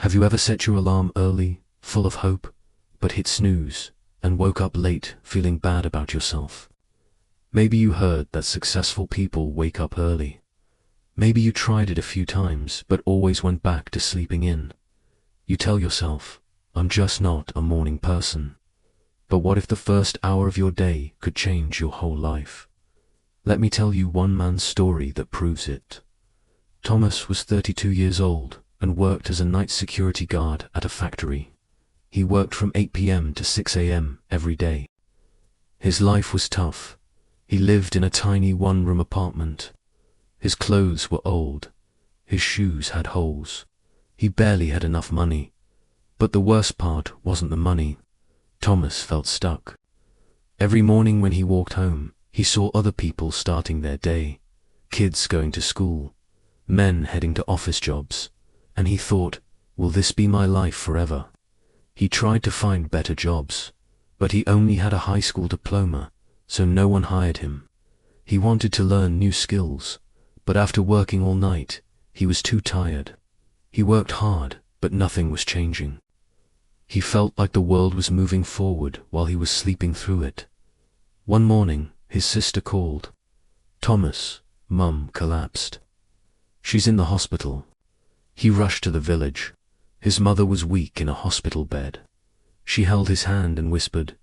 Have you ever set your alarm early, full of hope, but hit snooze, and woke up late feeling bad about yourself? Maybe you heard that successful people wake up early. Maybe you tried it a few times, but always went back to sleeping in. You tell yourself, I'm just not a morning person. But what if the first hour of your day could change your whole life? Let me tell you one man's story that proves it. Thomas was 32 years old and worked as a night security guard at a factory. He worked from 8 p.m. to 6 a.m. every day. His life was tough. He lived in a tiny one-room apartment. His clothes were old. His shoes had holes. He barely had enough money. But the worst part wasn't the money. Thomas felt stuck. Every morning when he walked home, he saw other people starting their day, kids going to school, men heading to office jobs, and he thought, will this be my life forever? He tried to find better jobs, but he only had a high school diploma, so no one hired him. He wanted to learn new skills, but after working all night, he was too tired. He worked hard, but nothing was changing. He felt like the world was moving forward while he was sleeping through it. One morning, his sister called. Thomas, Mum collapsed. She's in the hospital. He rushed to the village. His mother was weak in a hospital bed. She held his hand and whispered,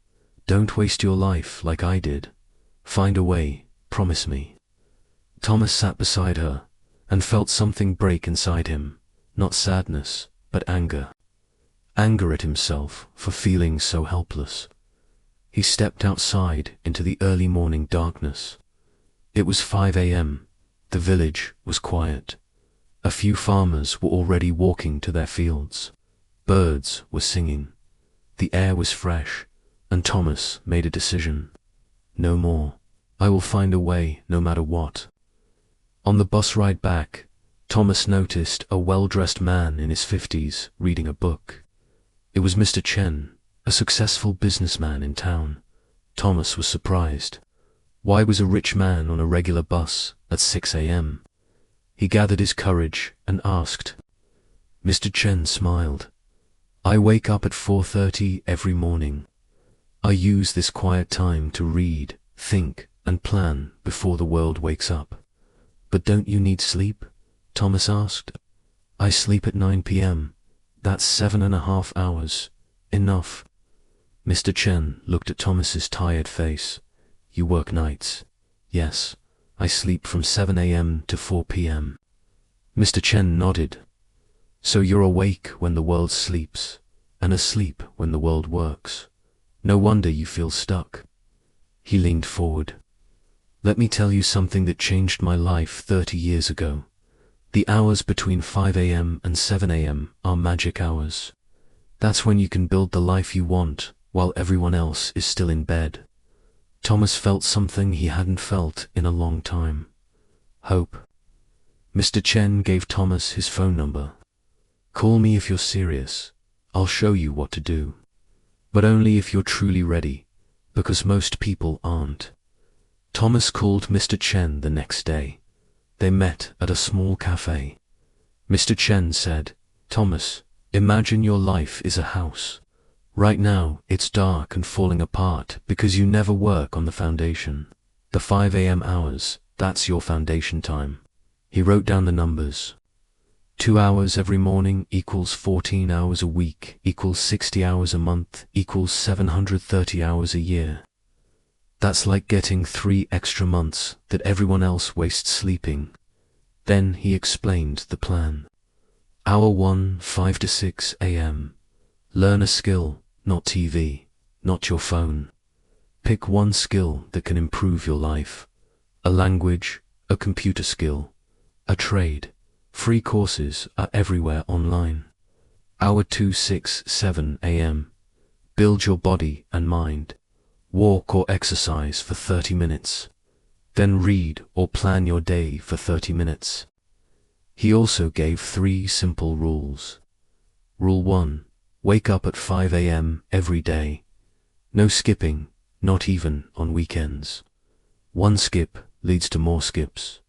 don't waste your life like I did. Find a way, promise me. Thomas sat beside her and felt something break inside him, not sadness, but anger. Anger at himself for feeling so helpless. He stepped outside into the early morning darkness. It was 5 a.m. The village was quiet. A few farmers were already walking to their fields. Birds were singing. The air was fresh, and Thomas made a decision. No more. I will find a way no matter what. On the bus ride back, Thomas noticed a well-dressed man in his 50s reading a book. It was Mr. Chen, a successful businessman in town. Thomas was surprised. Why was a rich man on a regular bus at 6 a.m.? He gathered his courage and asked. Mr. Chen smiled. I wake up at 4:30 every morning. I use this quiet time to read, think, and plan before the world wakes up. But don't you need sleep? Thomas asked. I sleep at 9 p.m. That's 7.5 hours. Enough. Mr. Chen looked at Thomas's tired face. You work nights. Yes, I sleep from 7 a.m. to 4 p.m. Mr. Chen nodded. So you're awake when the world sleeps, and asleep when the world works. No wonder you feel stuck. He leaned forward. Let me tell you something that changed my life 30 years ago. The hours between 5 a.m. and 7 a.m. are magic hours. That's when you can build the life you want while everyone else is still in bed. Thomas felt something he hadn't felt in a long time. Hope. Mr. Chen gave Thomas his phone number. Call me if you're serious. I'll show you what to do. But only if you're truly ready, because most people aren't. Thomas called Mr. Chen the next day. They met at a small cafe. Mr. Chen said, Thomas, imagine your life is a house. Right now, it's dark and falling apart because you never work on the foundation. The 5 a.m. hours, that's your foundation time. He wrote down the numbers. 2 hours every morning equals 14 hours a week, equals 60 hours a month, equals 730 hours a year. That's like getting 3 extra months that everyone else wastes sleeping. Then he explained the plan. Hour 1, 5 to 6 a.m. Learn a skill, not TV, not your phone. Pick one skill that can improve your life. A language, a computer skill, a trade. Free courses are everywhere online. Hour 2, 6, 7 a.m. Build your body and mind. Walk or exercise for 30 minutes. Then read or plan your day for 30 minutes. He also gave 3 simple rules. Rule 1. Wake up at 5 a.m. every day. No skipping, not even on weekends. One skip leads to more skips.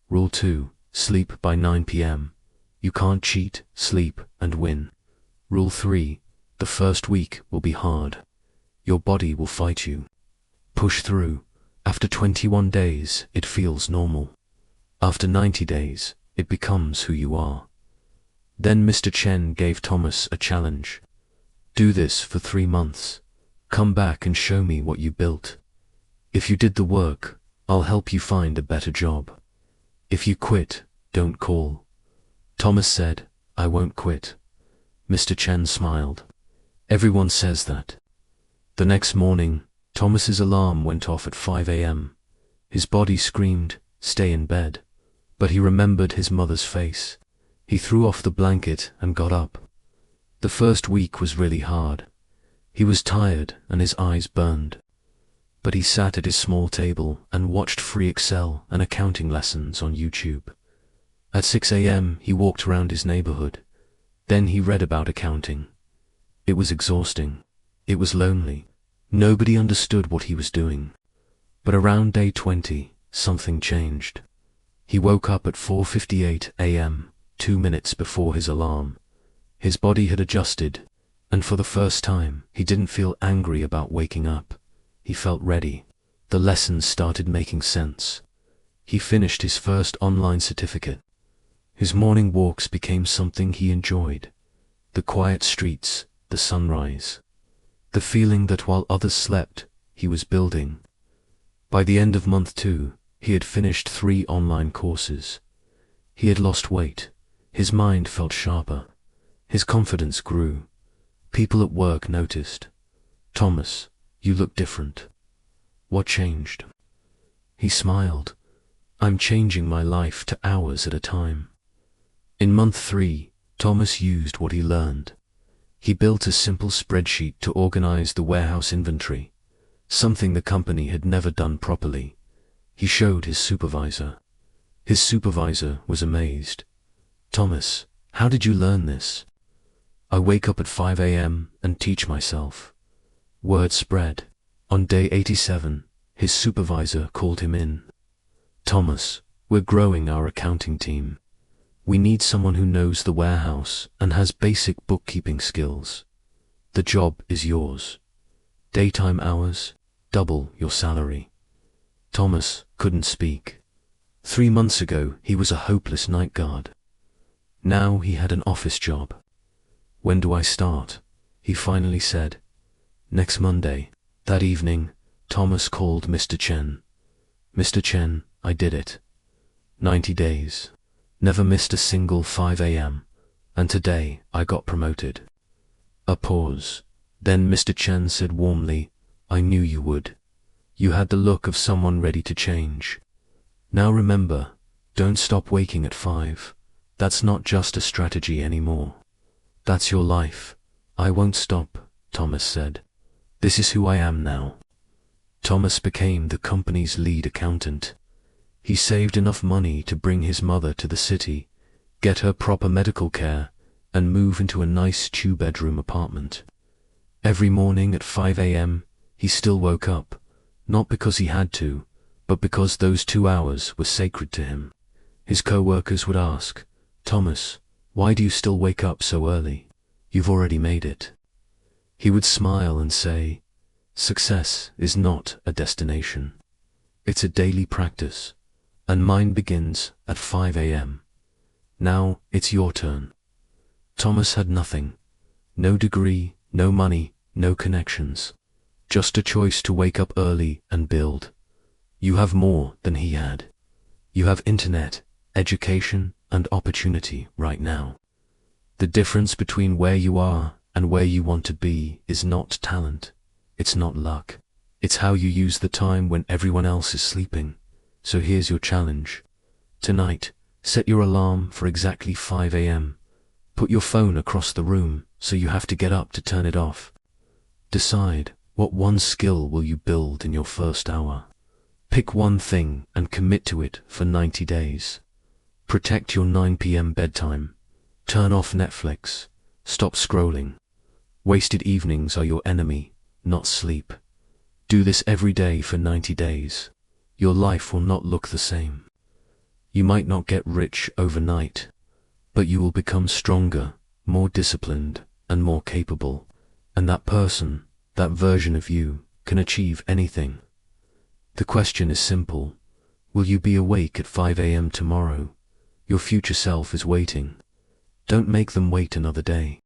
Rule 2. Sleep by 9 p.m. You can't cheat sleep and win. Rule 3. The first week will be hard. Your body will fight you. Push through. After 21 days, it feels normal. After 90 days, it becomes who you are. Then Mr. Chen gave Thomas a challenge. Do this for 3 months. Come back and show me what you built. If you did the work, I'll help you find a better job. If you quit, don't call. Thomas said, I won't quit. Mr. Chen smiled. Everyone says that. The next morning, Thomas's alarm went off at 5 a.m. His body screamed, stay in bed. But he remembered his mother's face. He threw off the blanket and got up. The first week was really hard. He was tired and his eyes burned. But he sat at his small table and watched free Excel and accounting lessons on YouTube. At 6 a.m. he walked around his neighborhood. Then he read about accounting. It was exhausting. It was lonely. Nobody understood what he was doing. But around day 20, something changed. He woke up at 4:58 a.m., 2 minutes before his alarm. His body had adjusted, and for the first time, he didn't feel angry about waking up. He felt ready. The lessons started making sense. He finished his first online certificate. His morning walks became something he enjoyed. The quiet streets, the sunrise. The feeling that while others slept, he was building. By the end of month 2, he had finished 3 online courses. He had lost weight. His mind felt sharper. His confidence grew. People at work noticed. Thomas, you look different. What changed? He smiled. I'm changing my life to hours at a time. In month 3, Thomas used what he learned. He built a simple spreadsheet to organize the warehouse inventory, something the company had never done properly. He showed his supervisor. His supervisor was amazed. Thomas, how did you learn this? I wake up at 5 a.m. and teach myself. Word spread. On day 87, his supervisor called him in. Thomas, we're growing our accounting team. We need someone who knows the warehouse and has basic bookkeeping skills. The job is yours. Daytime hours, double your salary. Thomas couldn't speak. 3 months ago, he was a hopeless night guard. Now he had an office job. When do I start? He finally said. Next Monday. That evening, Thomas called Mr. Chen. Mr. Chen, I did it. 90 days. Never missed a single 5 a.m. And today I got promoted. A pause. Then Mr. Chen said warmly, I knew you would. You had the look of someone ready to change. Now remember, don't stop waking at 5. That's not just a strategy anymore. That's your life. I won't stop, Thomas said. This is who I am now. Thomas became the company's lead accountant. He saved enough money to bring his mother to the city, get her proper medical care, and move into a nice 2-bedroom apartment. Every morning at 5 a.m., he still woke up, not because he had to, but because those 2 hours were sacred to him. His co-workers would ask, Thomas, why do you still wake up so early? You've already made it. He would smile and say, success is not a destination. It's a daily practice, and mine begins at 5 a.m. Now it's your turn. Thomas had nothing. No degree, no money, no connections. Just a choice to wake up early and build. You have more than he had. You have internet, education, and opportunity right now. The difference between where you are and where you want to be is not talent. It's not luck. It's how you use the time when everyone else is sleeping. So here's your challenge. Tonight, set your alarm for exactly 5 a.m. Put your phone across the room so you have to get up to turn it off. Decide, what one skill will you build in your first hour? Pick one thing and commit to it for 90 days. Protect your 9 p.m. bedtime. Turn off Netflix. Stop scrolling. Wasted evenings are your enemy, not sleep. Do this every day for 90 days. Your life will not look the same. You might not get rich overnight, but you will become stronger, more disciplined, and more capable. And that person, that version of you, can achieve anything. The question is simple. Will you be awake at 5 a.m. tomorrow? Your future self is waiting. Don't make them wait another day.